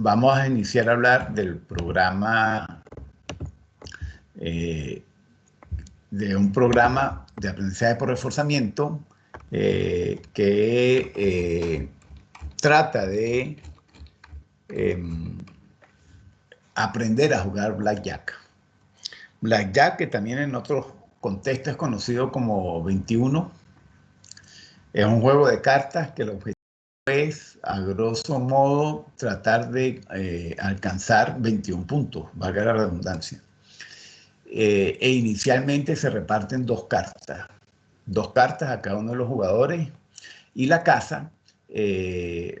vamos a iniciar a hablar del programa, de un programa de aprendizaje por reforzamiento que trata de aprender a jugar Blackjack. Blackjack, que también en otros contextos es conocido como 21, es un juego de cartas que el objetivo es, a grosso modo, tratar de alcanzar 21 puntos, valga la redundancia. E inicialmente se reparten dos cartas a cada uno de los jugadores, y la casa,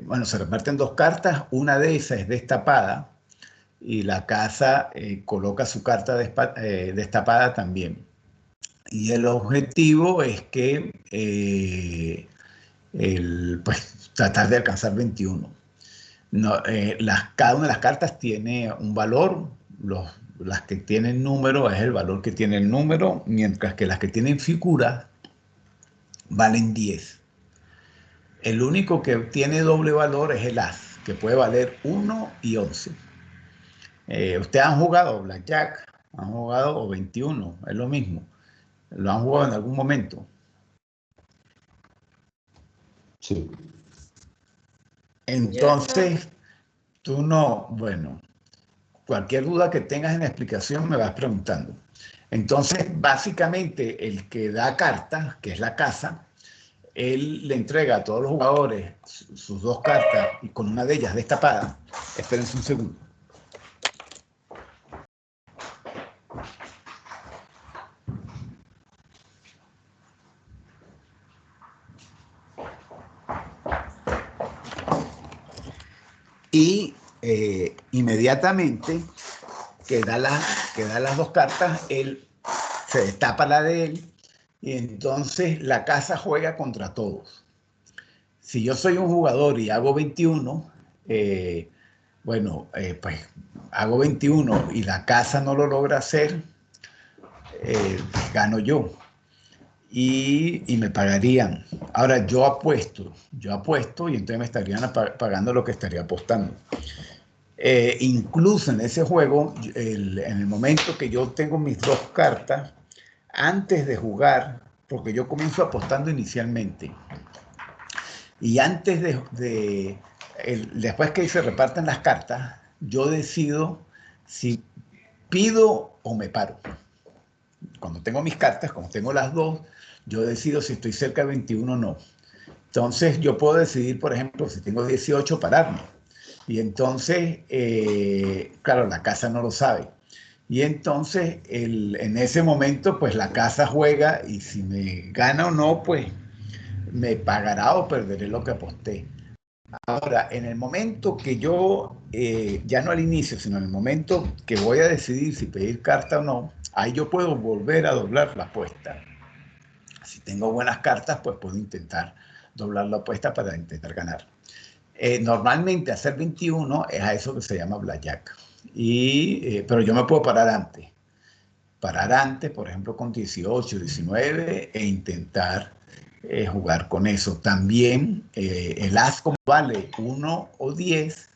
bueno, se reparten dos cartas, una de esas es destapada, y la casa coloca su carta destapada también. Y el objetivo es que pues, tratar de alcanzar 21. No, cada una de las cartas tiene un valor. Las que tienen número es el valor que tiene el número, mientras que las que tienen figuras valen 10. El único que tiene doble valor es el as, que puede valer 1 y 11. Ustedes han jugado Blackjack, han jugado 21, es lo mismo. ¿Lo han jugado en algún momento? Sí. Entonces, tú no, bueno, cualquier duda que tengas en la explicación me vas preguntando. Entonces, básicamente, el que da cartas, que es la casa, él le entrega a todos los jugadores sus dos cartas y con una de ellas destapada. Espérense un segundo. Y inmediatamente que da las dos cartas, él se destapa la de él, y entonces la casa juega contra todos. Si yo soy un jugador y hago 21, pues hago 21 y la casa no lo logra hacer, gano yo. Y me pagarían. Ahora yo apuesto y entonces me estarían pagando lo que estaría apostando. Incluso en ese juego, en el momento que yo tengo mis dos cartas, antes de jugar, porque yo comienzo apostando inicialmente, y antes después que se reparten las cartas, yo decido si pido o me paro. Cuando tengo mis cartas, como tengo las dos, yo decido si estoy cerca de 21 o no. Entonces yo puedo decidir, por ejemplo, si tengo 18, pararme. Y entonces, claro, la casa no lo sabe. Y entonces, en ese momento, pues la casa juega, y si me gana o no, pues me pagará o perderé lo que aposté. Ahora, en el momento que yo, ya no al inicio, sino en el momento que voy a decidir si pedir carta o no, ahí yo puedo volver a doblar la apuesta. Si tengo buenas cartas, pues puedo intentar doblar la apuesta para intentar ganar. Normalmente hacer 21 es a eso que se llama Blackjack. Pero yo me puedo parar antes, por ejemplo, con 18, 19, e intentar jugar con eso. También el as, como vale 1 o 10,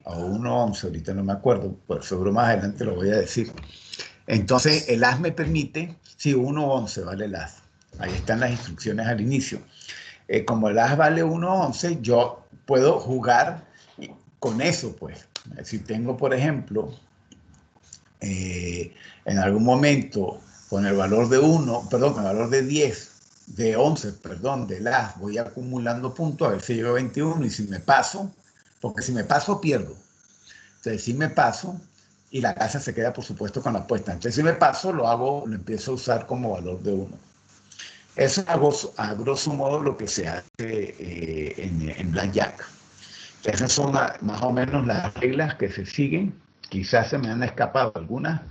o 1 o 11, ahorita no me acuerdo, por seguro más adelante lo voy a decir. Entonces el as me permite, sí, 1 o 11 vale el as. Ahí están las instrucciones al inicio. Como el as vale 1 o 11, yo puedo jugar con eso, pues. Si tengo, por ejemplo, en algún momento con el valor de 1, perdón, con el valor de 10, de 11, perdón, del as, voy acumulando puntos a ver si llego a 21, y si me paso, porque si me paso pierdo. Entonces si me paso, y la casa se queda por supuesto con la apuesta. Entonces si me paso, lo empiezo a usar como valor de 1. Eso es a grosso modo lo que se hace en Blackjack. Esas son más o menos las reglas que se siguen. Quizás se me han escapado algunas.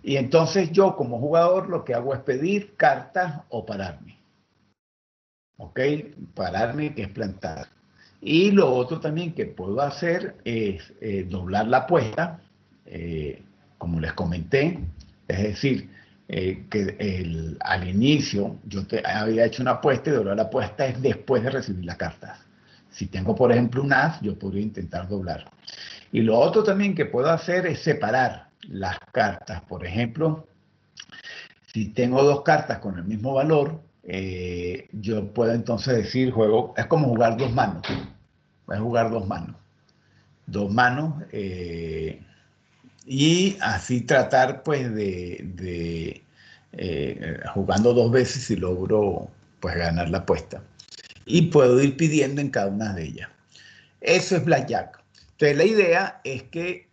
Y entonces yo, como jugador, lo que hago es pedir cartas o pararme. ¿Ok? Pararme, que es plantar. Y lo otro también que puedo hacer es doblar la apuesta, como les comenté. Es decir, que al inicio yo había hecho una apuesta, y doblar la apuesta es después de recibir las cartas. Si tengo, por ejemplo, un as, yo podría intentar doblar. Y lo otro también que puedo hacer es separar las cartas. Por ejemplo, si tengo dos cartas con el mismo valor, yo puedo entonces decir, juego, es como jugar dos manos. Voy a jugar dos manos. Dos manos, y así tratar pues jugando dos veces si logro pues ganar la apuesta. Y puedo ir pidiendo en cada una de ellas. Eso es Blackjack. Entonces la idea es que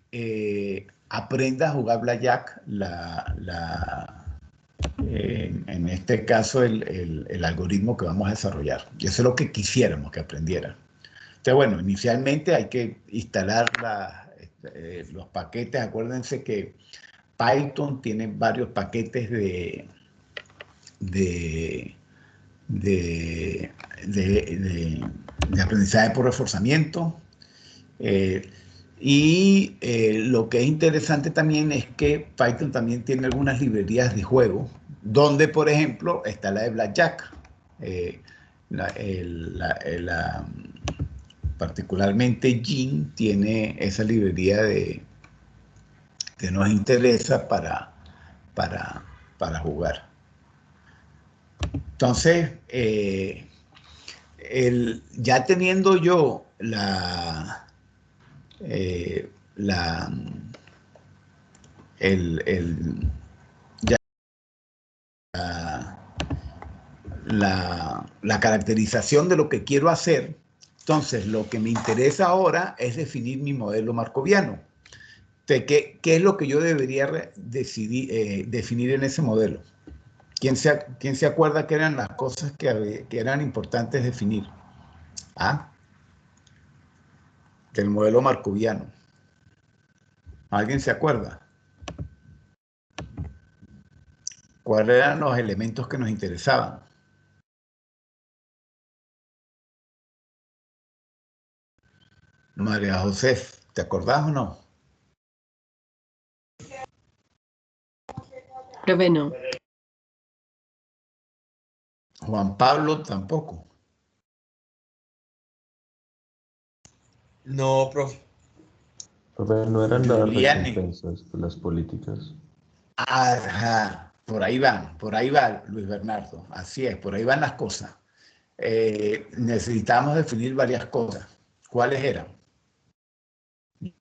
aprenda a jugar Blackjack, en este caso el algoritmo que vamos a desarrollar. Y eso es lo que quisiéramos que aprendiera. Entonces, bueno, inicialmente hay que instalar los paquetes. Acuérdense que Python tiene varios paquetes de, de, de aprendizaje por reforzamiento. Lo que es interesante también es que Python también tiene algunas librerías de juego, donde, por ejemplo, está la de Blackjack. Eh, la, el- la, Particularmente Gin tiene esa librería que nos interesa para, para jugar. Entonces, ya teniendo yo eh, la, el, el, ya la caracterización de lo que quiero hacer, entonces lo que me interesa ahora es definir mi modelo markoviano. ¿Qué es lo que yo debería definir en ese modelo? ¿Quién se acuerda que eran las cosas que eran importantes definir? Ah, del modelo markoviano. ¿Alguien se acuerda? ¿Cuáles eran los elementos que nos interesaban? María José, ¿te acordás o no? Profe, no. Juan Pablo tampoco. No, profe. Profe, ¿no eran las Juliane. recompensas de las políticas? Ajá, por ahí va Luis Bernardo. Así es, por ahí van las cosas. Necesitamos definir varias cosas. ¿Cuáles eran?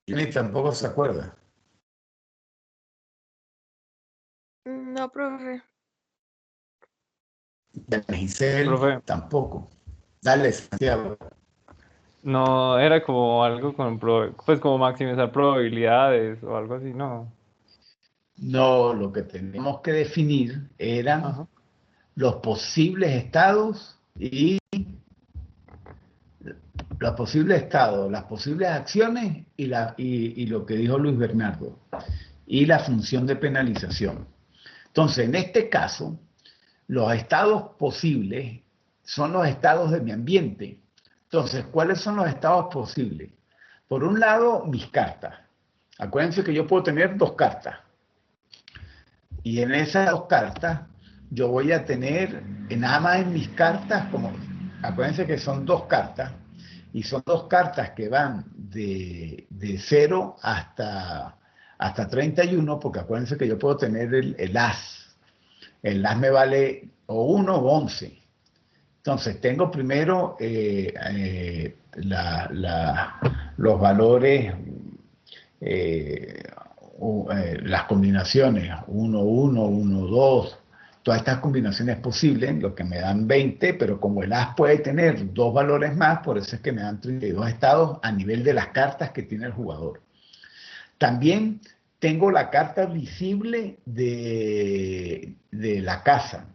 Juliane tampoco se acuerda. No, profe. Giselle Profe, tampoco. Dale, Santiago. no era como algo con, pues como maximizar probabilidades o algo así, no. No, lo que tenemos que definir eran Ajá. los posibles estados y los posibles estados, las posibles acciones y lo que dijo Luis Bernardo, y la función de penalización. Entonces, en este caso, los estados posibles son los estados de mi ambiente. Entonces, ¿cuáles son los estados posibles? Por un lado, mis cartas. Acuérdense que yo puedo tener dos cartas. Y en esas dos cartas, yo voy a tener, nada más en mis cartas, acuérdense que son dos cartas, y son dos cartas que van de 0 hasta 31, porque acuérdense que yo puedo tener el as. El as me vale o 1 o 11. Entonces, tengo primero los valores, eh, las combinaciones 1, 1, 1, 2, todas estas combinaciones posibles, lo que me dan 20, pero como el as puede tener dos valores más, por eso es que me dan 32 estados a nivel de las cartas que tiene el jugador. También tengo la carta visible de la casa,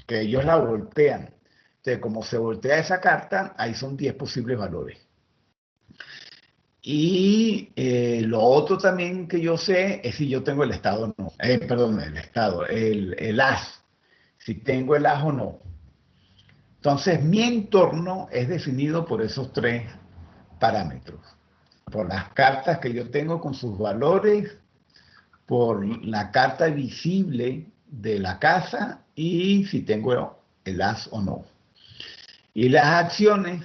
que ellos la voltean. Entonces, como se voltea esa carta, ahí son 10 posibles valores. Y lo otro también que yo sé es si yo tengo el estado o no. Perdón, el as. Si tengo el as o no. Entonces, mi entorno es definido por esos tres parámetros. Por las cartas que yo tengo con sus valores, por la carta visible de la casa y si tengo el as o no. Y las acciones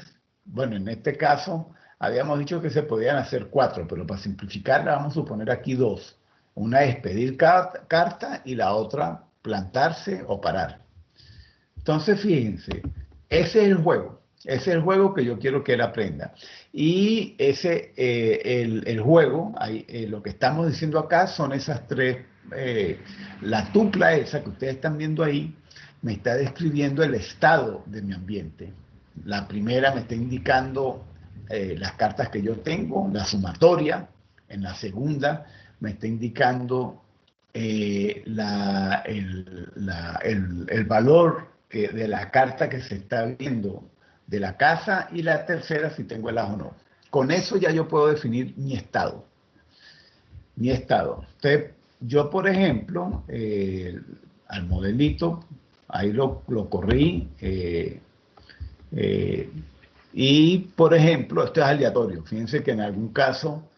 bueno, en este caso habíamos dicho que se podían hacer 4, pero para simplificarla vamos a suponer aquí 2. Una es pedir carta y la otra plantarse o parar. Entonces, fíjense, ese es el juego. Ese es el juego que yo quiero que él aprenda. Y ese, el juego, lo que estamos diciendo acá son esas tres, la tupla esa que ustedes están viendo ahí, me está describiendo el estado de mi ambiente. La primera me está indicando las cartas que yo tengo, la sumatoria. En la segunda me está indicando el valor de la carta que se está viendo de la casa, y la tercera si tengo el as o no. Con eso ya yo puedo definir mi estado. Mi estado. Entonces, yo, por ejemplo, al modelito, ahí lo corrí, y, por ejemplo, esto es aleatorio. Fíjense que en algún caso,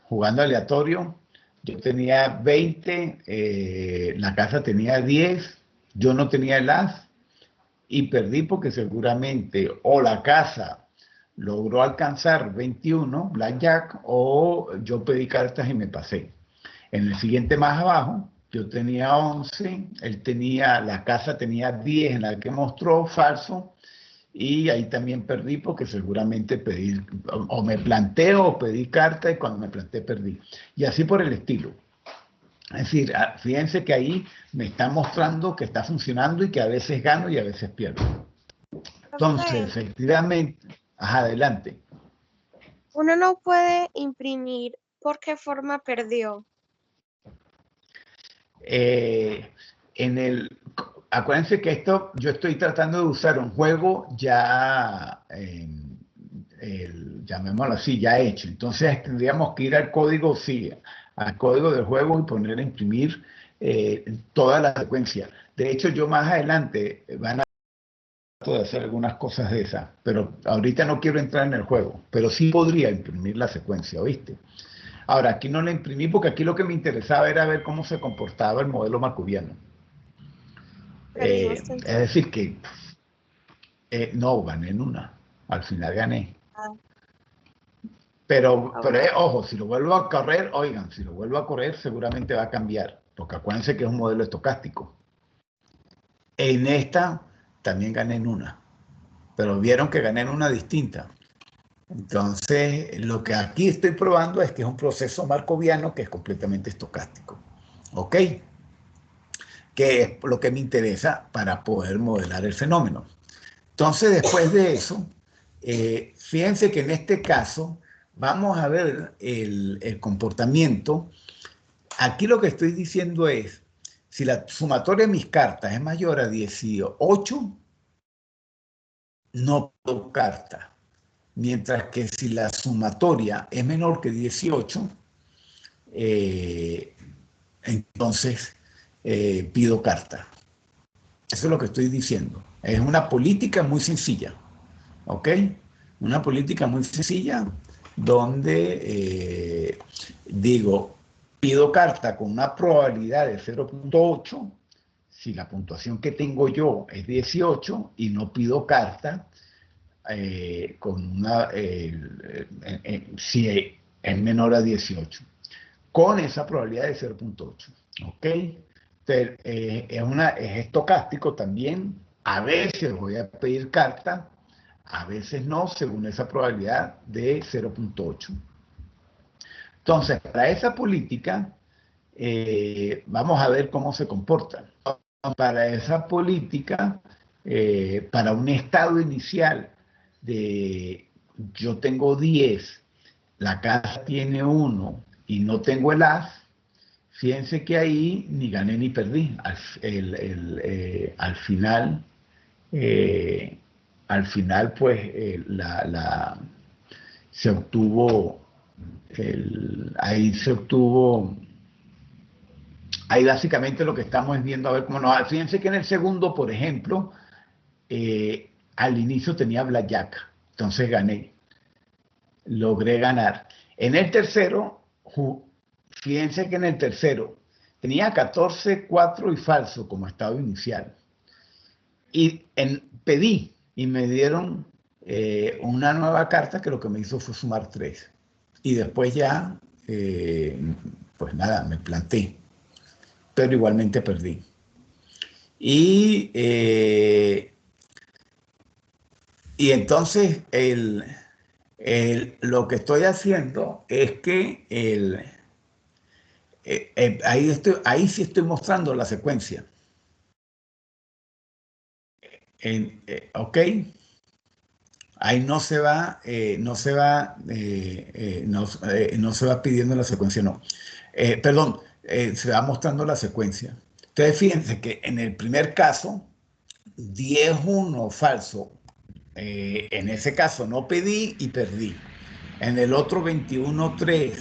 jugando aleatorio, yo tenía 20, la casa tenía 10, yo no tenía el as y perdí porque seguramente o la casa logró alcanzar 21, blackjack, o yo pedí cartas y me pasé. En el siguiente más abajo, yo tenía 11, él tenía, la casa tenía 10 en la que mostró falso, y ahí también perdí porque seguramente pedí, o me planté o pedí carta, y cuando me planté perdí. Y así por el estilo. Es decir, fíjense que ahí me está mostrando que está funcionando y que a veces gano y a veces pierdo. Entonces, efectivamente, adelante. Uno no puede imprimir por qué forma perdió. Acuérdense que esto, yo estoy tratando de usar un juego ya, llamémoslo así, ya hecho. Entonces tendríamos que ir al código, sí, al código del juego, y poner a imprimir toda la secuencia. De hecho, yo más adelante van a de hacer algunas cosas de esas, pero ahorita no quiero entrar en el juego, pero sí podría imprimir la secuencia, ¿oíste? Ahora, aquí no la imprimí porque aquí lo que me interesaba era ver cómo se comportaba el modelo marcoviano. Perdimos Es entonces. decir, que no, gané en una, al final gané. Ah, Pero bueno. ojo, si lo vuelvo a correr, oigan, si lo vuelvo a correr seguramente va a cambiar, porque acuérdense que es un modelo estocástico. En esta también gané en una, pero vieron que gané en una distinta. Entonces, lo que aquí estoy probando es que es un proceso marcoviano que es completamente estocástico. ¿Ok? Que es lo que me interesa para poder modelar el fenómeno. Entonces, después de eso, fíjense que en este caso vamos a ver el comportamiento. Aquí lo que estoy diciendo es, si la sumatoria de mis cartas es mayor a 18, no pido carta. Mientras que si la sumatoria es menor que 18, entonces pido carta. Eso es lo que estoy diciendo. Es una política muy sencilla, ¿ok? Una política muy sencilla donde digo, pido carta con una probabilidad de 0.8 si la puntuación que tengo yo es 18, y no pido carta con una, si es menor a 18, con esa probabilidad de 0.8. ¿Ok? Entonces, es estocástico también. A veces voy a pedir carta, a veces no, según esa probabilidad de 0.8. Entonces, para esa política, vamos a ver cómo se comporta. Para esa política, para un estado inicial de yo tengo 10, la casa tiene 1 y no tengo el as, fíjense que ahí ni gané ni perdí. Al final, pues, se obtuvo, ahí se obtuvo, ahí básicamente lo que estamos viendo, a ver cómo nos va. Fíjense que en el segundo, por ejemplo, al inicio tenía blackjack, entonces gané, logré ganar. En el tercero, fíjense que en el tercero tenía 14, 4 y falso como estado inicial. Y pedí y me dieron una nueva carta que lo que me hizo fue sumar 3. Y después ya, pues nada, me planté, pero igualmente perdí. Y entonces lo que estoy haciendo es que ahí sí estoy mostrando la secuencia. ¿Ok? Ahí no se va, no se va pidiendo la secuencia, no. Perdón, se va mostrando la secuencia. Entonces, fíjense que en el primer caso, 10-1 falso. En ese caso no pedí y perdí. En el otro 21-3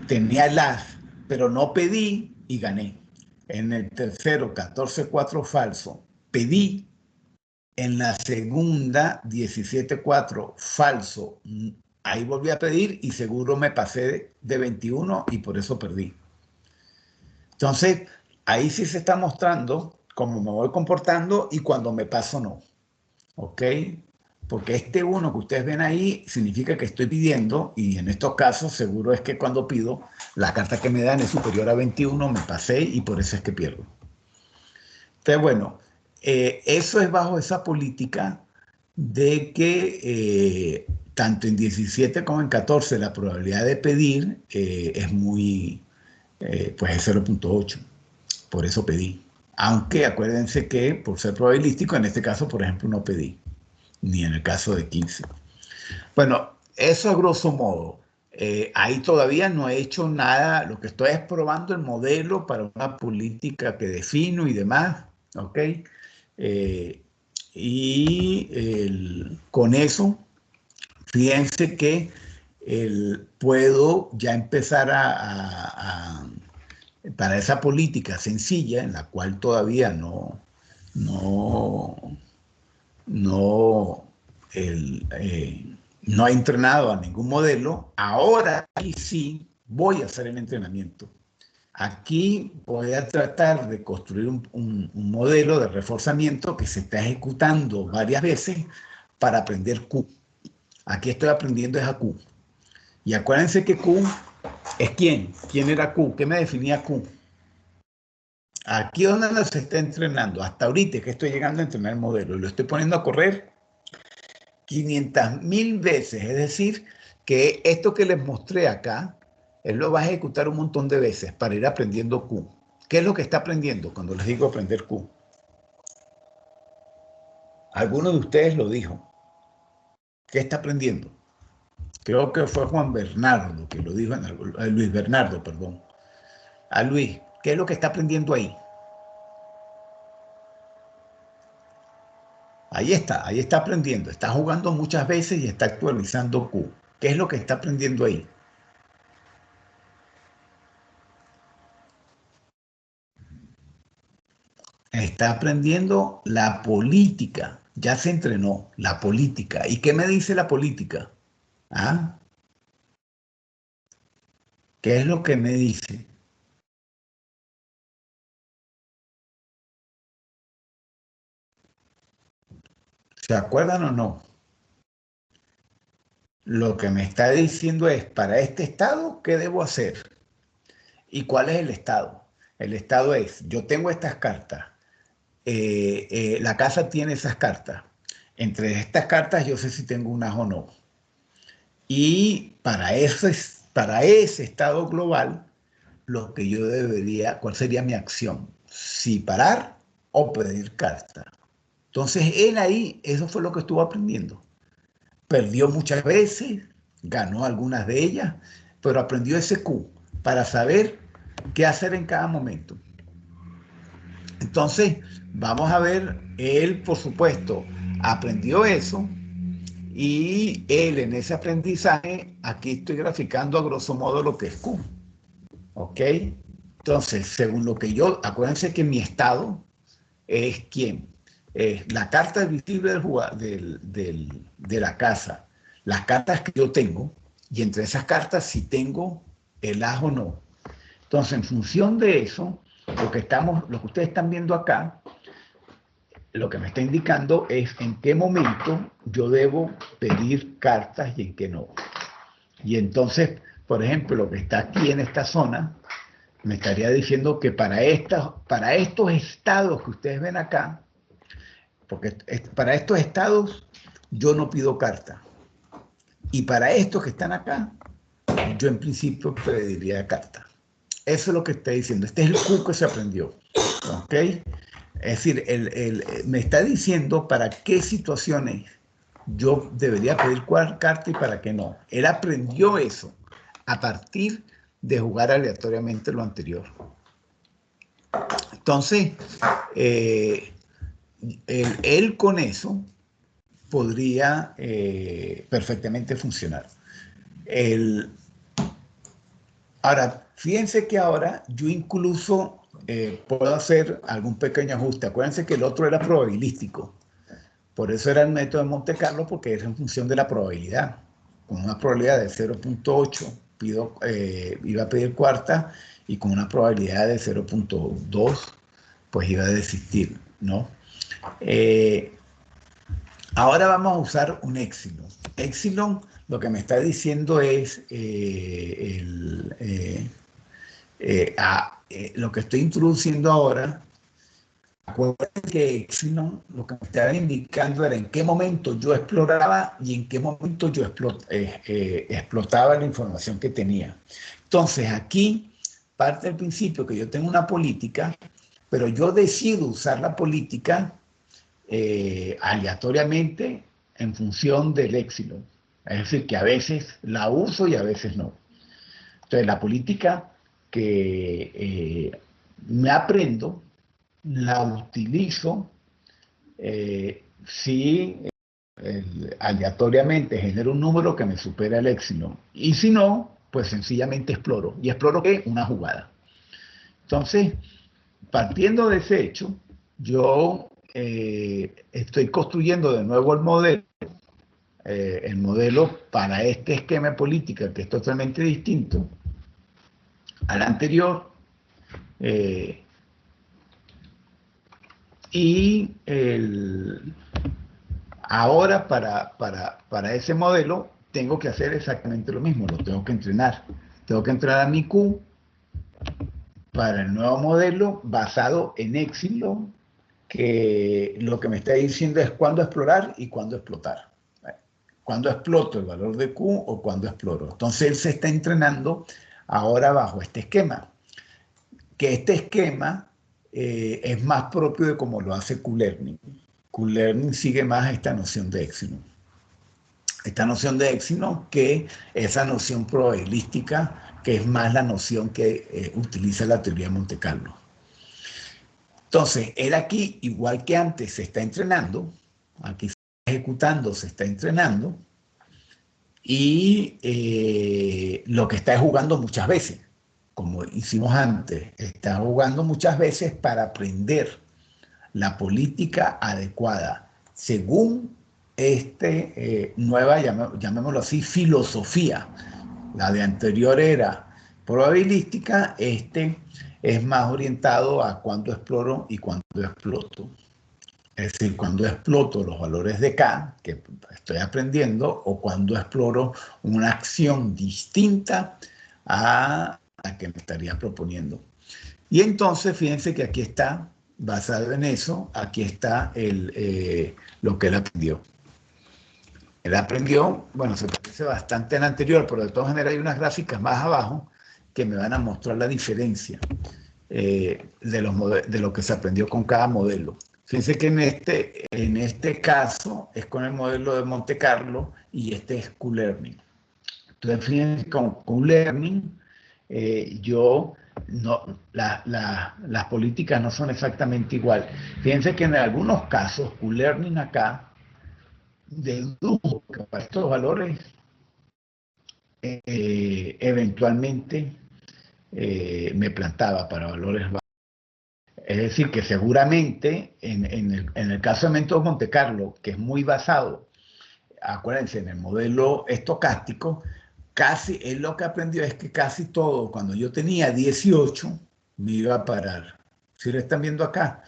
tenía el as, pero no pedí y gané. En el tercero 14-4 falso, pedí. En la segunda 17-4 falso, ahí volví a pedir y seguro me pasé de 21 y por eso perdí. Entonces, ahí sí se está mostrando cómo me voy comportando y cuando me paso no. ¿Ok? Porque este 1 que ustedes ven ahí significa que estoy pidiendo y en estos casos seguro es que cuando pido la carta que me dan es superior a 21, me pasé y por eso es que pierdo. Entonces, bueno, eso es bajo esa política de que tanto en 17 como en 14 la probabilidad de pedir es muy, pues es 0.8. Por eso pedí. Aunque acuérdense que por ser probabilístico, en este caso, por ejemplo, no pedí, ni en el caso de 15. Bueno, eso a grosso modo. Ahí todavía no he hecho nada, lo que estoy es probando el modelo para una política que defino y demás, ¿ok? Eh, con eso, fíjense que puedo ya empezar para esa política sencilla, en la cual todavía no, no, no he entrenado a ningún modelo, ahora sí voy a hacer el entrenamiento. Aquí voy a tratar de construir un modelo de reforzamiento que se está ejecutando varias veces para aprender Q. Aquí estoy aprendiendo es a Q. Y acuérdense que Q es quién. ¿Quién era Q? ¿Qué me definía Q? Aquí es donde se está entrenando. Hasta ahorita es que estoy llegando a entrenar el modelo. Lo estoy poniendo a correr 500.000 veces. Es decir, que esto que les mostré acá, él lo va a ejecutar un montón de veces para ir aprendiendo Q. ¿Qué es lo que está aprendiendo cuando les digo aprender Q? Alguno de ustedes lo dijo. ¿Qué está aprendiendo? Creo que fue Juan Bernardo que lo dijo, Luis Bernardo, perdón. A Luis, ¿qué es lo que está aprendiendo ahí? Ahí está aprendiendo, está jugando muchas veces y está actualizando Q. ¿Qué es lo que está aprendiendo ahí? Está aprendiendo la política, ya se entrenó, la política. ¿Y qué me dice la política? ¿Ah? ¿Qué es lo que me dice? ¿Se acuerdan o no? Lo que me está diciendo es, para este estado, ¿qué debo hacer? ¿Y cuál es el estado? El estado es, yo tengo estas cartas, la casa tiene esas cartas. Entre estas cartas yo sé si tengo unas o no. Y para ese estado global, lo que yo debería, ¿cuál sería mi acción? Si parar o pedir carta. Entonces él ahí, eso fue lo que estuvo aprendiendo. Perdió muchas veces, ganó algunas de ellas, pero aprendió ese Q para saber qué hacer en cada momento. Entonces, vamos a ver, él, por supuesto, aprendió eso y él en ese aprendizaje, aquí estoy graficando a grosso modo lo que es Q. ¿Ok? Entonces, según lo que yo, acuérdense que mi estado es quién. Es la carta visible de la casa, las cartas que yo tengo, y entre esas cartas si tengo el as o no. Entonces, en función de eso, lo que ustedes están viendo acá, lo que me está indicando es en qué momento yo debo pedir cartas y en qué no. Y entonces, por ejemplo, lo que está aquí en esta zona, me estaría diciendo que para estos estados que ustedes ven acá, porque para estos estados yo no pido carta. Y para estos que están acá, yo en principio pediría carta. Eso es lo que está diciendo. Este es el Q que se aprendió. ¿Ok? Es decir, me está diciendo para qué situaciones yo debería pedir cuál carta y para qué no. Él aprendió eso a partir de jugar aleatoriamente lo anterior. Entonces, él con eso podría perfectamente funcionar. Ahora, fíjense que ahora yo incluso puedo hacer algún pequeño ajuste. Acuérdense que el otro era probabilístico. Por eso era el método de Monte Carlo, porque es en función de la probabilidad. Con una probabilidad de 0.8 iba a pedir cuarta, y con una probabilidad de 0.2 pues iba a desistir, ¿no? Ahora vamos a usar un epsilon. Epsilon lo que me está diciendo es lo que estoy introduciendo ahora. Acuérdense que epsilon lo que me estaba indicando era en qué momento yo exploraba y en qué momento yo explotaba la información que tenía. Entonces aquí parte del principio que yo tengo una política, pero yo decido usar la política aleatoriamente en función del epsilon. Es decir, que a veces la uso y a veces no. Entonces la política que me aprendo la utilizo si aleatoriamente genero un número que me supera el epsilon. Y si no, pues sencillamente exploro. ¿Y exploro qué? Una jugada. Entonces, partiendo de ese hecho, yo estoy construyendo de nuevo el modelo para este esquema de política que es totalmente distinto al anterior. Y ahora para ese modelo tengo que hacer exactamente lo mismo, lo tengo que entrenar. Tengo que entrenar a mi Q para el nuevo modelo basado en epsilon, que lo que me está diciendo es cuándo explorar y cuándo explotar. Cuándo exploto el valor de Q o cuándo exploro. Entonces él se está entrenando ahora bajo este esquema. Que este esquema es más propio de como lo hace Q-Learning. Q-Learning sigue más esta noción de epsilon. Esta noción de epsilon que esa noción probabilística, que es más la noción que utiliza la teoría de Monte Carlo. Entonces, él aquí, igual que antes, se está entrenando, aquí se está ejecutando, se está entrenando, y lo que está es jugando muchas veces, como hicimos antes, está jugando muchas veces para aprender la política adecuada según nueva, llamémoslo así, filosofía. La de anterior era probabilística, es más orientado a cuándo exploro y cuándo exploto. Es decir, cuando exploto los valores de K, que estoy aprendiendo, o cuando exploro una acción distinta a la que me estaría proponiendo. Y entonces, fíjense que aquí está, basado en eso, aquí está lo que él aprendió. Él aprendió, bueno, se parece bastante al anterior, pero de todas maneras hay unas gráficas más abajo que me van a mostrar la diferencia de lo que se aprendió con cada modelo. Fíjense que en este caso es con el modelo de Monte Carlo y este es Q-Learning. Entonces, fíjense, con Q-Learning las políticas no son exactamente igual. Fíjense que en algunos casos Q-Learning acá dedujo que para estos valores eventualmente me plantaba para valores bajos. Es decir, que seguramente en el caso de método Monte Carlo, que es muy basado, acuérdense, en el modelo estocástico, casi, él lo que aprendió es que casi todo, cuando yo tenía 18, me iba a parar. ¿Sí lo están viendo acá?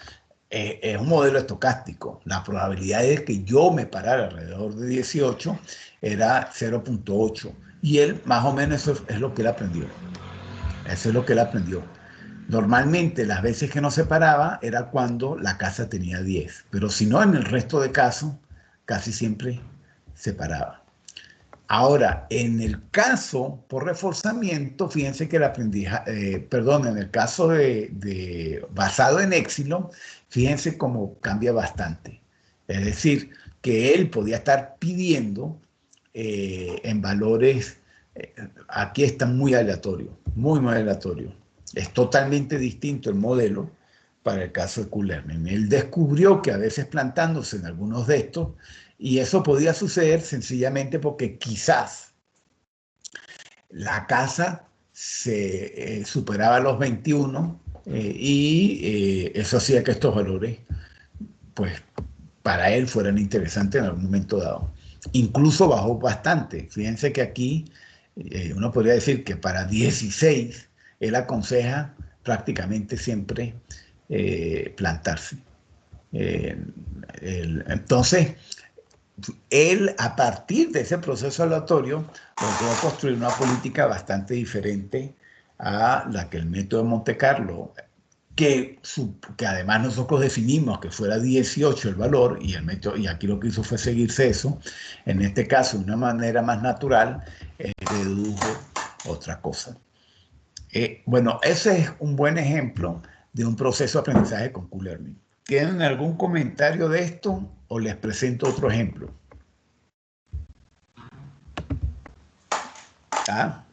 es un modelo estocástico. La probabilidad de que yo me parara alrededor de 18 era 0.8. Y él, más o menos, eso es lo que él aprendió. Eso es lo que él aprendió. Normalmente, las veces que no se paraba era cuando la casa tenía 10. Pero si no, en el resto de casos, casi siempre se paraba. Ahora, en el caso por reforzamiento, fíjense que el aprendizaje, en el caso basado en Epsilon, fíjense cómo cambia bastante. Es decir, que él podía estar pidiendo en valores, aquí está muy aleatorio, muy, muy aleatorio. Es totalmente distinto el modelo para el caso de Q-Learning. Él descubrió que a veces plantándose en algunos de estos, y eso podía suceder sencillamente porque quizás la casa se superaba los 21 y eso hacía que estos valores, pues, para él fueran interesantes en algún momento dado. Incluso bajó bastante. Fíjense que aquí uno podría decir que para 16 él aconseja prácticamente siempre plantarse. Entonces, él, a partir de ese proceso aleatorio, logró construir una política bastante diferente a la que el método de Monte Carlo, que además nosotros definimos que fuera 18 el valor, y el método, y aquí lo que hizo fue seguirse eso. En este caso, de una manera más natural, dedujo otra cosa. Bueno, ese es un buen ejemplo de un proceso de aprendizaje con Q-Learning. ¿Tienen algún comentario de esto o les presento otro ejemplo? ¿Ah?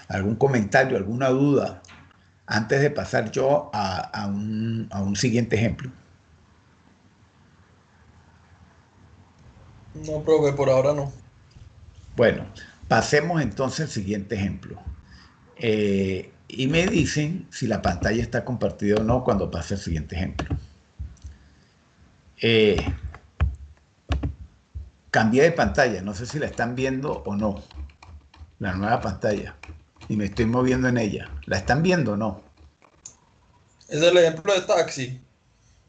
¿Algún comentario, alguna duda antes de pasar yo a un siguiente ejemplo? No, profe, por ahora no. Bueno, pasemos entonces al siguiente ejemplo. Y me dicen si la pantalla está compartida o no cuando pase al siguiente ejemplo. Cambié de pantalla, no sé si la están viendo o no, la nueva pantalla, y me estoy moviendo en ella. ¿La están viendo o no? Es el ejemplo de taxi.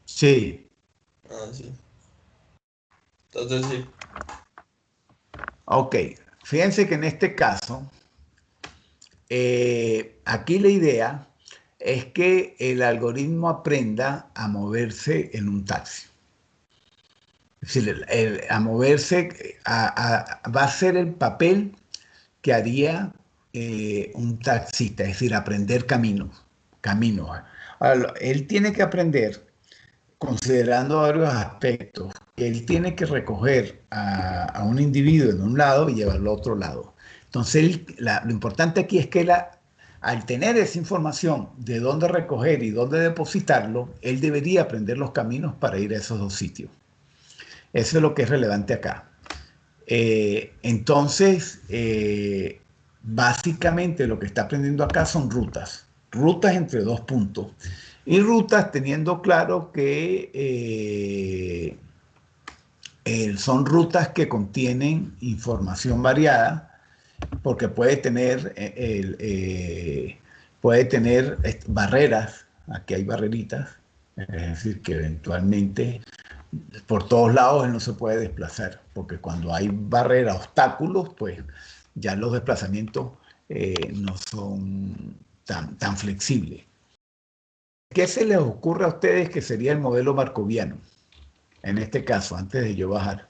Sí. Ah, sí. Entonces sí. Ok, fíjense que en este caso, aquí la idea es que el algoritmo aprenda a moverse en un taxi. Es decir, a moverse, va a ser el papel que haría un taxista, es decir, aprender caminos. Ahora, él tiene que aprender considerando varios aspectos. Él tiene que recoger a un individuo en un lado y llevarlo a otro lado. Entonces, lo importante aquí es que al tener esa información de dónde recoger y dónde depositarlo, él debería aprender los caminos para ir a esos dos sitios. Eso es lo que es relevante acá. Entonces, básicamente lo que está aprendiendo acá son rutas, rutas entre dos puntos. Y rutas teniendo claro que son rutas que contienen información variada, porque puede tener barreras, aquí hay barreritas, es decir, que eventualmente por todos lados él no se puede desplazar, porque cuando hay barreras, obstáculos, pues ya los desplazamientos no son tan flexibles. ¿Qué se les ocurre a ustedes que sería el modelo marcoviano? En este caso, antes de yo bajar.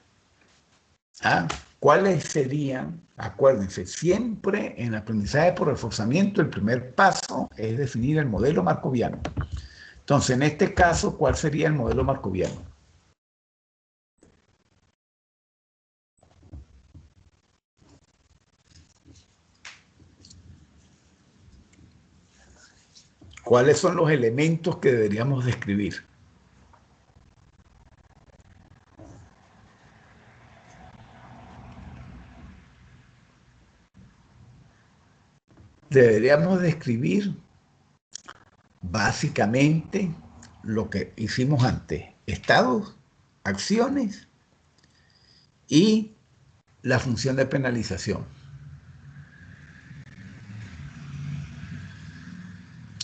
¿Ah? ¿Cuáles serían? Acuérdense, siempre en el aprendizaje por reforzamiento, el primer paso es definir el modelo marcoviano. Entonces, en este caso, ¿cuál sería el modelo marcoviano? ¿Cuáles son los elementos que deberíamos describir? Deberíamos describir básicamente lo que hicimos antes: estados, acciones y la función de penalización.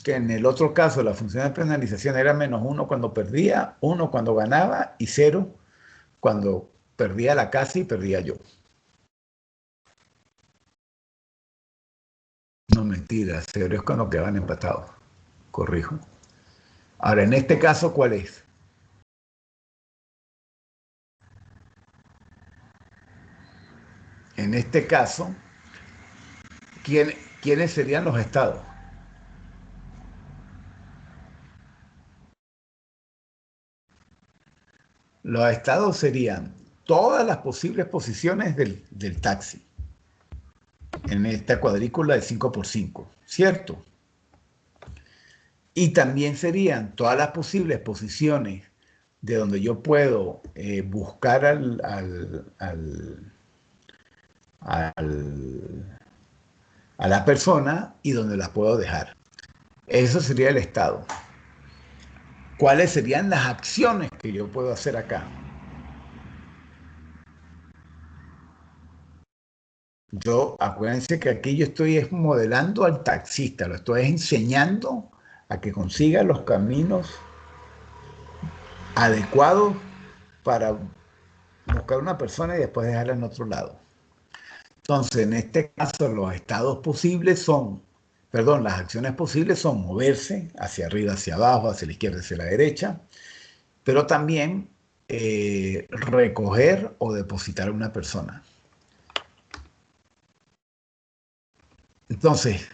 que en el otro caso la función de penalización era -1 cuando perdía, 1 cuando ganaba y 0 cuando perdía la casa y perdía yo. No, mentira, 0 es cuando quedaban empatados. Corrijo. Ahora, en este caso, ¿cuál es? En este caso, ¿quiénes serían los estados? Los estados serían todas las posibles posiciones del taxi en esta cuadrícula de 5×5, ¿cierto? Y también serían todas las posibles posiciones de donde yo puedo buscar a la persona y donde la puedo dejar. Eso sería el estado. ¿Cuáles serían las acciones que yo puedo hacer acá? Acuérdense que aquí yo estoy modelando al taxista, lo estoy enseñando a que consiga los caminos adecuados para buscar una persona y después dejarla en otro lado. Entonces, en este caso, los estados posibles son, perdón, las acciones posibles son moverse hacia arriba, hacia abajo, hacia la izquierda, hacia la derecha, pero también recoger o depositar a una persona. Entonces,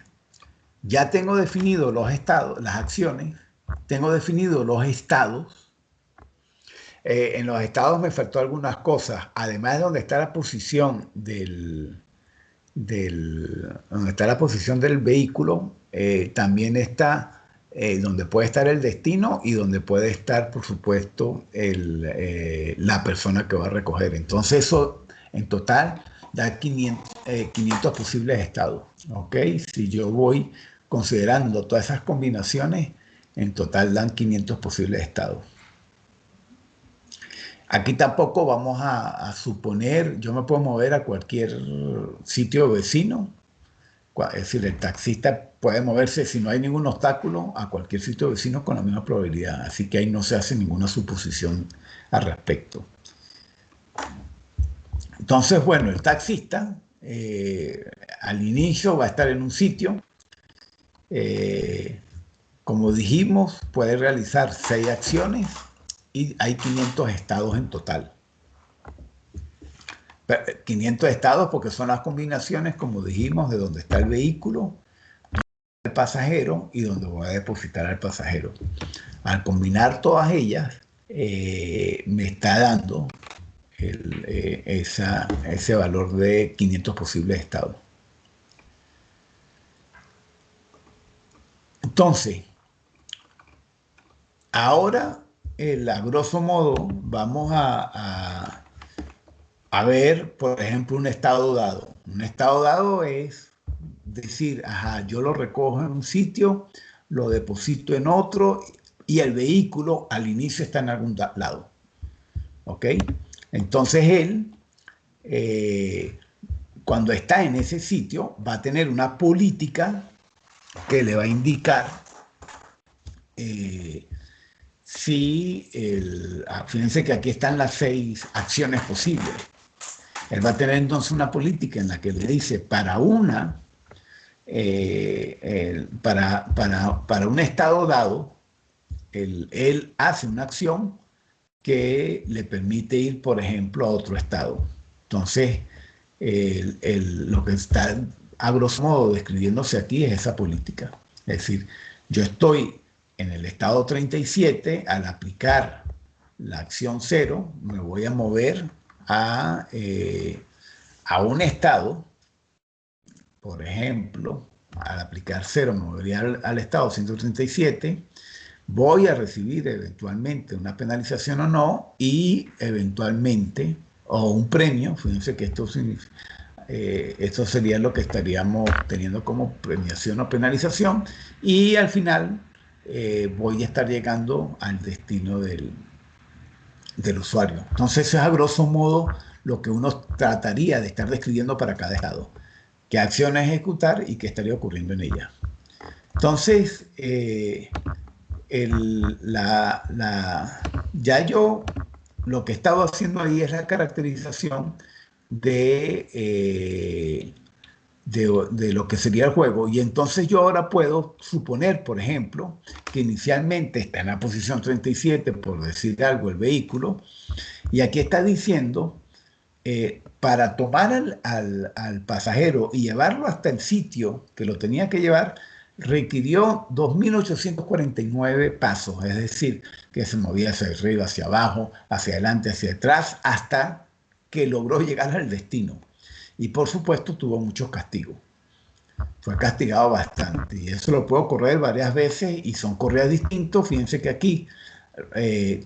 ya tengo definido los estados, las acciones, tengo definido los estados. En los estados me faltó algunas cosas, además de donde está la posición donde está la posición del vehículo, también está donde puede estar el destino y donde puede estar, por supuesto, la persona que va a recoger. Entonces eso en total da 500 posibles estados, ¿ok? Si yo voy considerando todas esas combinaciones, en total dan 500 posibles estados. Aquí tampoco vamos a suponer, yo me puedo mover a cualquier sitio vecino, es decir, el taxista puede moverse si no hay ningún obstáculo a cualquier sitio vecino con la misma probabilidad, así que ahí no se hace ninguna suposición al respecto. Entonces, bueno, el taxista al inicio va a estar en un sitio, como dijimos, puede realizar 6 acciones y hay 500 estados en total. 500 estados porque son las combinaciones, como dijimos, de donde está el vehículo, el pasajero y donde voy a depositar al pasajero. Al combinar todas ellas, me está dando ese valor de 500 posibles estados. Entonces, ahora, a grosso modo, vamos a ver, por ejemplo, un estado dado. Un estado dado es decir, ajá, yo lo recojo en un sitio, lo deposito en otro y el vehículo al inicio está en algún lado. ¿Ok? Entonces él, cuando está en ese sitio, va a tener una política que le va a indicar fíjense que aquí están las 6 acciones posibles. Él va a tener entonces una política en la que le dice para un estado dado, él hace una acción que le permite ir, por ejemplo, a otro estado. Entonces, lo que está a grosso modo describiéndose aquí es esa política. Es decir, yo estoy en el estado 37, al aplicar la acción 0, me voy a mover a un estado, por ejemplo, al aplicar 0 me movería al estado 137, voy a recibir eventualmente una penalización o no, y eventualmente, o un premio, fíjense que esto sería lo que estaríamos teniendo como premiación o penalización, y al final voy a estar llegando al destino del usuario. Entonces eso es a grosso modo lo que uno trataría de estar describiendo para cada estado. ¿Qué acción ejecutar y qué estaría ocurriendo en ella? Entonces, ya yo lo que he estado haciendo ahí es la caracterización de lo que sería el juego. Y entonces yo ahora puedo suponer, por ejemplo, que inicialmente está en la posición 37, por decir algo, el vehículo, y aquí está diciendo, para tomar al pasajero y llevarlo hasta el sitio que lo tenía que llevar, requirió 2.849 pasos, es decir, que se movía hacia arriba, hacia abajo, hacia adelante, hacia atrás, hasta que logró llegar al destino. Y por supuesto tuvo muchos castigos. Fue castigado bastante. Y eso lo puedo correr varias veces y son correas distintos. Fíjense que aquí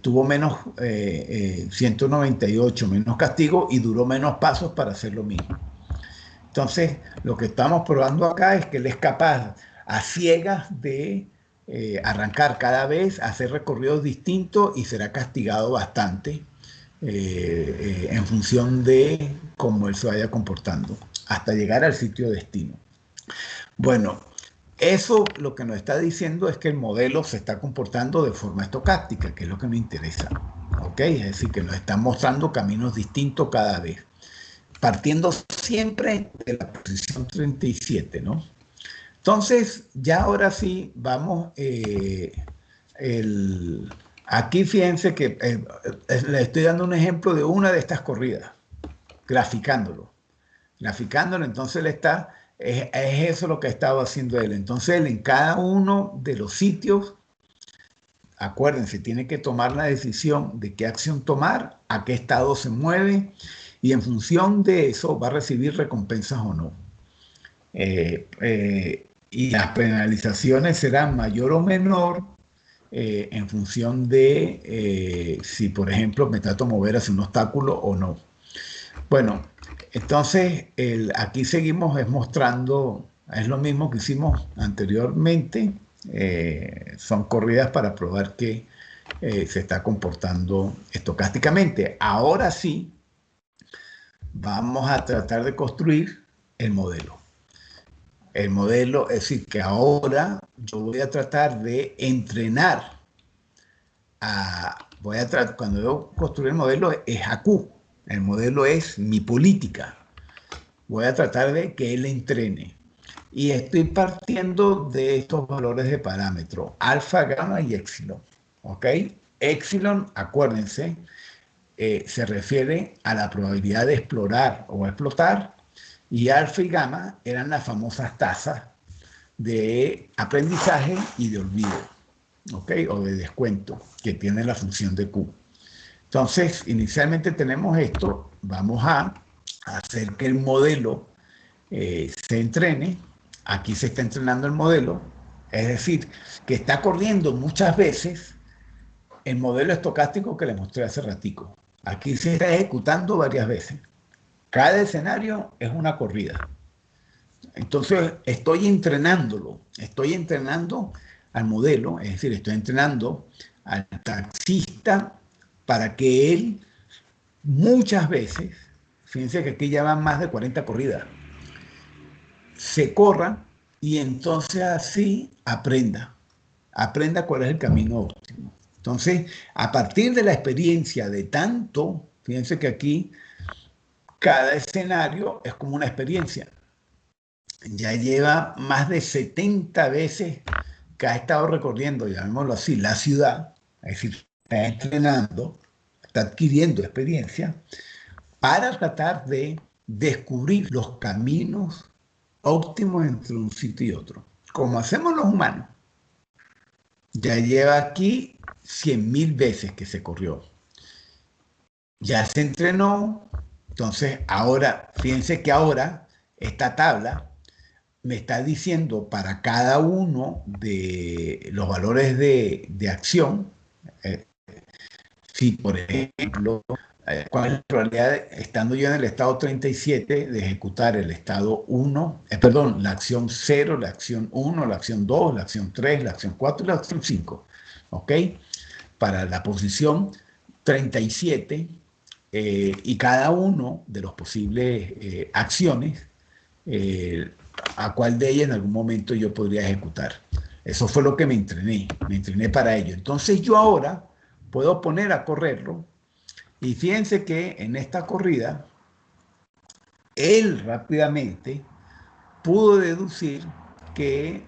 tuvo menos 198, menos castigo y duró menos pasos para hacer lo mismo. Entonces, lo que estamos probando acá es que él es capaz a ciegas de arrancar cada vez, hacer recorridos distintos y será castigado bastante en función de cómo él se vaya comportando hasta llegar al sitio de destino. Bueno, eso lo que nos está diciendo es que el modelo se está comportando de forma estocástica, que es lo que nos interesa. ¿Ok? Es decir, que nos está mostrando caminos distintos cada vez, partiendo siempre de la posición 37, ¿no? Entonces, ya ahora sí, vamos, aquí fíjense que le estoy dando un ejemplo de una de estas corridas, graficándolo, entonces él está, es eso lo que ha estado haciendo él. Entonces él en cada uno de los sitios, acuérdense, tiene que tomar la decisión de qué acción tomar, a qué estado se mueve, y en función de eso va a recibir recompensas o no. Y las penalizaciones serán mayor o menor en función de si, por ejemplo, me trato de mover hacia un obstáculo o no. Bueno, entonces aquí seguimos mostrando, es lo mismo que hicimos anteriormente, son corridas para probar que se está comportando estocásticamente. Ahora sí, vamos a tratar de construir el modelo. El modelo, es decir, que ahora yo voy a tratar de entrenar cuando yo construir el modelo es AQ, el modelo es mi política. Voy a tratar de que él entrene. Y estoy partiendo de estos valores de parámetro, alfa, gamma y épsilon. ¿Ok? Épsilon, acuérdense, se refiere a la probabilidad de explorar o explotar, y alfa y gamma eran las famosas tasas de aprendizaje y de olvido, ¿ok? O de descuento, que tiene la función de Q. Entonces, inicialmente tenemos esto, vamos a hacer que el modelo se entrene. Aquí se está entrenando el modelo, es decir, que está corriendo muchas veces el modelo estocástico que les mostré hace ratico. Aquí se está ejecutando varias veces. Cada escenario es una corrida. Entonces, estoy entrenándolo, estoy entrenando al modelo, es decir, estoy entrenando al taxista para que él muchas veces, fíjense que aquí ya van más de 40 corridas, se corra y entonces así aprenda cuál es el camino óptimo. Entonces, a partir de la experiencia de tanto, fíjense que aquí cada escenario es como una experiencia. Ya lleva más de 70 veces que ha estado recorriendo, llamémoslo así, la ciudad, es decir, está entrenando, está adquiriendo experiencia para tratar de descubrir los caminos óptimos entre un sitio y otro, como hacemos los humanos. Ya lleva aquí 100.000 veces que se corrió. Ya se entrenó. Entonces, ahora, fíjense que ahora esta tabla me está diciendo para cada uno de los valores de acción, si por ejemplo, cuál es la probabilidad, estando yo en el estado 37, de ejecutar el estado 1, perdón, la acción 0, la acción 1, la acción 2, la acción 3, la acción 4 y la acción 5. ¿Ok? Para la posición 37, y cada uno de los posibles acciones a cuál de ellas en algún momento yo podría ejecutar. Eso fue lo que me entrené para ello. Entonces yo ahora puedo poner a correrlo y fíjense que en esta corrida él rápidamente pudo deducir que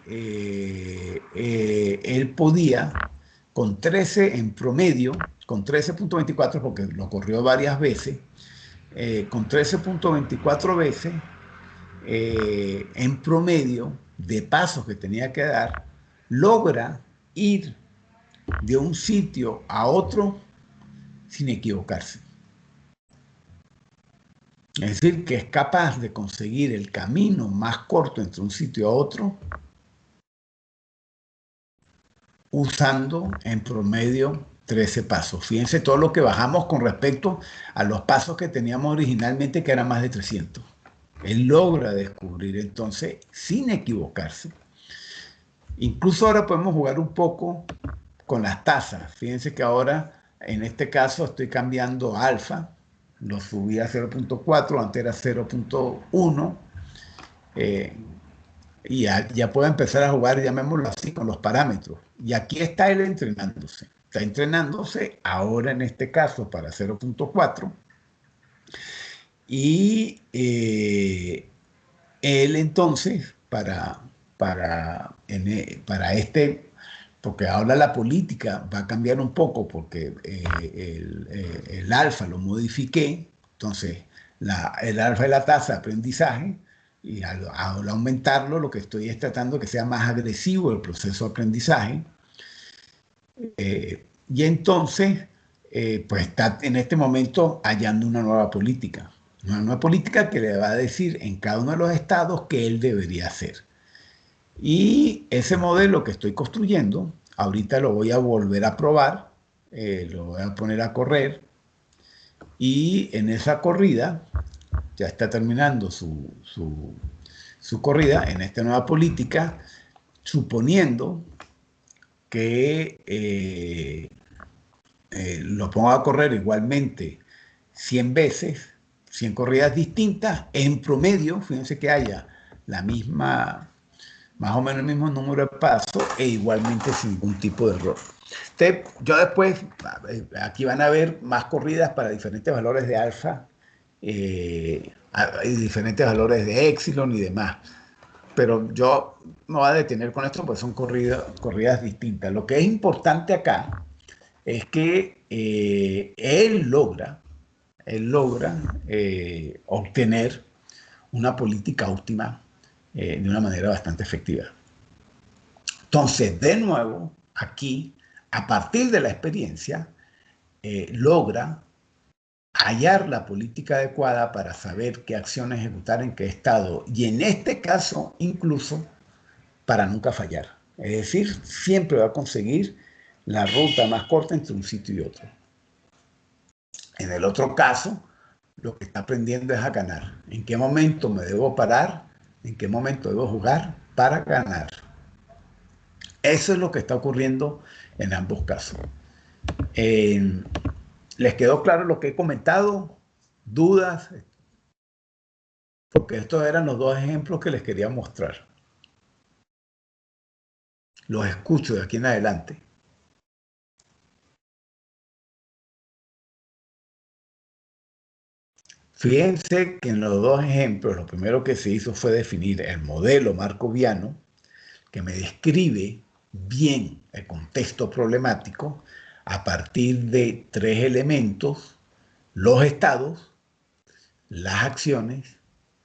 él podía con 13 en promedio, con 13.24 porque lo corrió varias veces, con 13.24 veces en promedio de pasos que tenía que dar, logra ir de un sitio a otro sin equivocarse. Es decir, que es capaz de conseguir el camino más corto entre un sitio a otro usando en promedio 13 pasos. Fíjense todo lo que bajamos con respecto a los pasos que teníamos originalmente, que eran más de 300. Él logra descubrir entonces, sin equivocarse. Incluso ahora podemos jugar un poco con las tasas. Fíjense que ahora, en este caso, estoy cambiando alfa. Lo subí a 0.4, antes era 0.1. Y ya puedo empezar a jugar, llamémoslo así, con los parámetros. Y aquí está él entrenándose. Está entrenándose ahora en este caso para 0.4. Y él entonces, para este, porque ahora la política va a cambiar un poco, porque el alfa lo modifiqué, entonces el alfa es la tasa de aprendizaje, y al aumentarlo lo que estoy es tratando que sea más agresivo el proceso de aprendizaje. Y entonces, pues está en este momento hallando una nueva política que le va a decir en cada uno de los estados qué él debería hacer. Y ese modelo que estoy construyendo, ahorita lo voy a volver a probar, lo voy a poner a correr, y en esa corrida, ya está terminando su corrida, en esta nueva política, suponiendo que lo pongo a correr igualmente 100 veces, 100 corridas distintas, en promedio, fíjense que haya la misma, más o menos el mismo número de pasos e igualmente sin ningún tipo de error. Yo después, aquí van a ver más corridas para diferentes valores de alfa y diferentes valores de epsilon y demás. Pero yo me voy a detener con esto porque son corridas distintas. Lo que es importante acá es que él logra obtener una política óptima de una manera bastante efectiva. Entonces, de nuevo, aquí, a partir de la experiencia, logra hallar la política adecuada para saber qué acciones ejecutar en qué estado, y en este caso, incluso, para nunca fallar. Es decir, siempre va a conseguir la ruta más corta entre un sitio y otro. En el otro caso, lo que está aprendiendo es a ganar. ¿En qué momento me debo parar? ¿En qué momento debo jugar para ganar? Eso es lo que está ocurriendo en ambos casos. ¿Les quedó claro lo que he comentado? ¿Dudas? Porque estos eran los dos ejemplos que les quería mostrar. Los escucho de aquí en adelante. Fíjense que en los dos ejemplos, lo primero que se hizo fue definir el modelo markoviano, que me describe bien el contexto problemático a partir de tres elementos: los estados, las acciones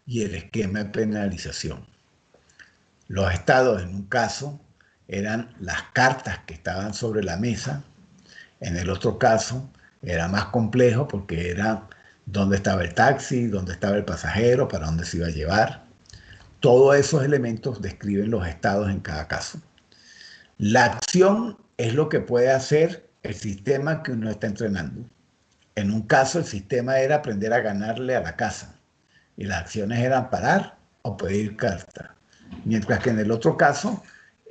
y el esquema de penalización. Los estados, en un caso, eran las cartas que estaban sobre la mesa. En el otro caso, era más complejo porque era dónde estaba el taxi, dónde estaba el pasajero, para dónde se iba a llevar. Todos esos elementos describen los estados en cada caso. La acción es lo que puede hacer el sistema que uno está entrenando. En un caso, el sistema era aprender a ganarle a la casa, y las acciones eran parar o pedir carta. Mientras que en el otro caso,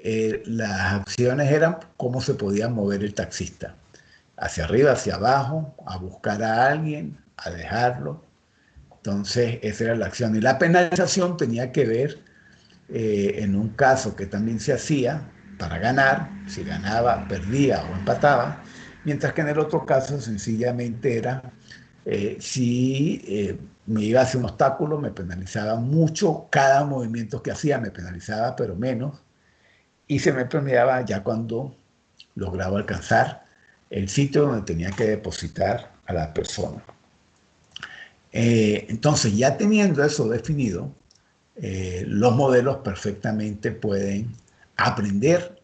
las acciones eran cómo se podía mover el taxista. Hacia arriba, hacia abajo, a buscar a alguien, a dejarlo. Entonces, esa era la acción. Y la penalización tenía que ver en un caso que también se hacía para ganar, si ganaba, perdía o empataba, mientras que en el otro caso sencillamente era si me iba hacia un obstáculo, me penalizaba mucho, cada movimiento que hacía me penalizaba, pero menos, y se me premiaba ya cuando lograba alcanzar el sitio donde tenía que depositar a la persona. Entonces, ya teniendo eso definido, los modelos perfectamente pueden aprender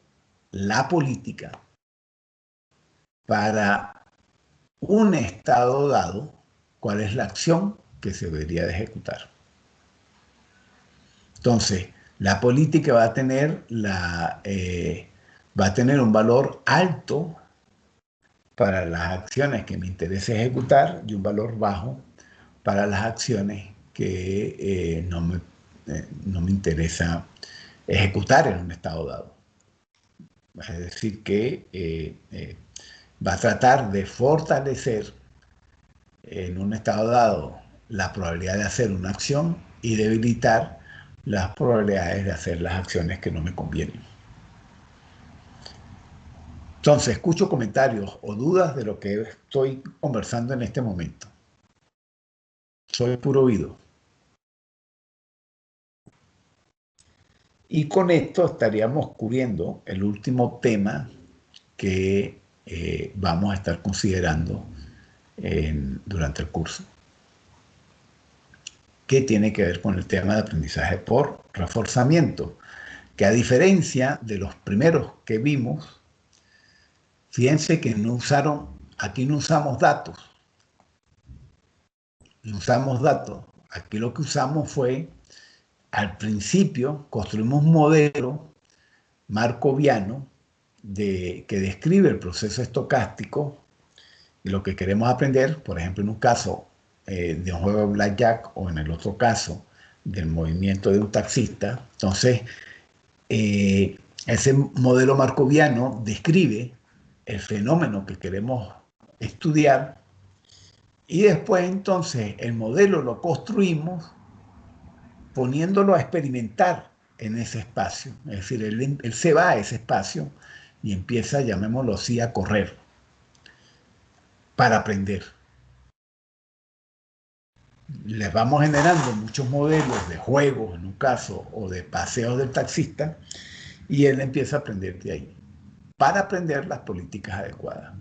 la política para un estado dado, cuál es la acción que se debería de ejecutar. Entonces, la política va a tener, va a tener un valor alto para las acciones que me interesa ejecutar y un valor bajo para las acciones que no me interesa ejecutar en un estado dado. Es decir, que va a tratar de fortalecer en un estado dado la probabilidad de hacer una acción y debilitar las probabilidades de hacer las acciones que no me convienen. Entonces, escucho comentarios o dudas de lo que estoy conversando en este momento. Soy puro oído. Y con esto estaríamos cubriendo el último tema que vamos a estar considerando durante el curso, que tiene que ver con el tema de aprendizaje por reforzamiento, que a diferencia de los primeros que vimos, fíjense que aquí no usamos datos. No usamos datos. Aquí lo que usamos fue, al principio, construimos un modelo markoviano que describe el proceso estocástico y lo que queremos aprender, por ejemplo, en un caso de un juego de blackjack o en el otro caso del movimiento de un taxista. Entonces, ese modelo markoviano describe el fenómeno que queremos estudiar y después entonces el modelo lo construimos poniéndolo a experimentar en ese espacio. Es decir, él se va a ese espacio y empieza, llamémoslo así, a correr para aprender. Les vamos generando muchos modelos de juegos, en un caso, o de paseos del taxista, y él empieza a aprender de ahí, para aprender las políticas adecuadas.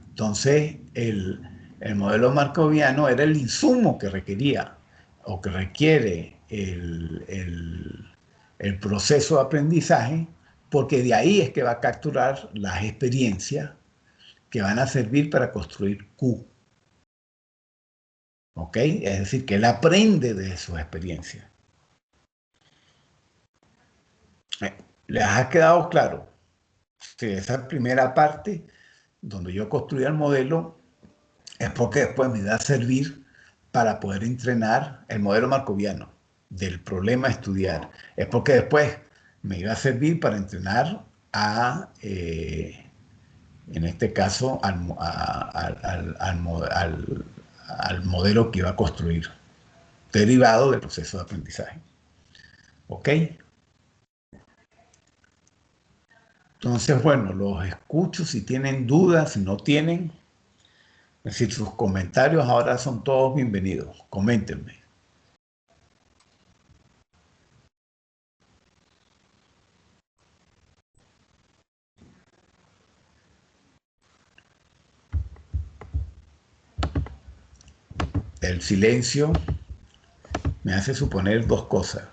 Entonces, el modelo markoviano era el insumo que requería o que requiere el proceso de aprendizaje, porque de ahí es que va a capturar las experiencias que van a servir para construir Q. ¿Ok? Es decir, que él aprende de sus experiencias. ¿Les ha quedado claro? Sí, esa primera parte, donde yo construí el modelo, es porque después me da a servir para poder entrenar el modelo markoviano del problema a estudiar. Es porque después me iba a servir para entrenar en este caso, al modelo que iba a construir, derivado del proceso de aprendizaje. ¿Ok? Entonces, bueno, los escucho si tienen dudas, si no tienen. Es decir, sus comentarios ahora son todos bienvenidos. Coméntenme. El silencio me hace suponer dos cosas.